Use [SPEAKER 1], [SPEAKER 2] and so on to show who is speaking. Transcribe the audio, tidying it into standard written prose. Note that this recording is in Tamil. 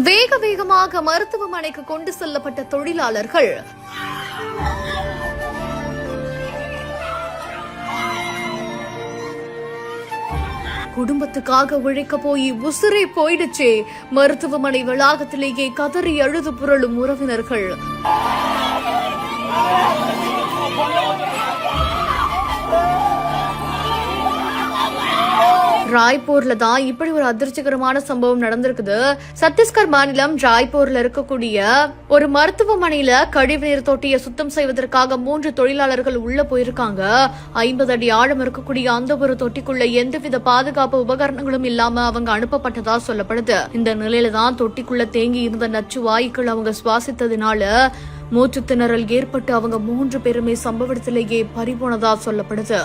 [SPEAKER 1] வேக வேகமாக மருத்துவமனைக்கு கொண்டு செல்லப்பட்ட தொழிலாளர்கள் குடும்பத்துக்காக உழைக்க போய் உசிரே போயிடுச்சே. மருத்துவமனை வளாகத்திலேயே கதறி அழுது புரளும் உறவினர்கள். ராய்ப்பூர்ல தான் இப்படி ஒரு அதிர்ச்சிகரமான சம்பவம் நடந்திருக்குது. சத்தீஸ்கர் மாநிலம் ராய்ப்பூர்ல இருக்கக்கூடிய ஒரு மருத்துவமனையில கழிவுநீர் தொட்டியை சுத்தம் செய்வதற்காக 3 தொழிலாளர்கள் உள்ள போயிருக்காங்க. 50 அடி ஆழம் இருக்கக்கூடிய அந்த ஒரு தொட்டிக்குள்ள எந்தவித பாதுகாப்பு உபகரணங்களும் இல்லாம அவங்க அனுப்பப்பட்டதா சொல்லப்படுது. இந்த நிலையில தான் தொட்டிக்குள்ள தேங்கி இருந்த நச்சு வாயுக்கள் அவங்க சுவாசித்ததுனால மூச்சு திணறல் ஏற்பட்டு அவங்க 3 பேருமே சம்பவத்திலேயே பறிபோனதா சொல்லப்படுது.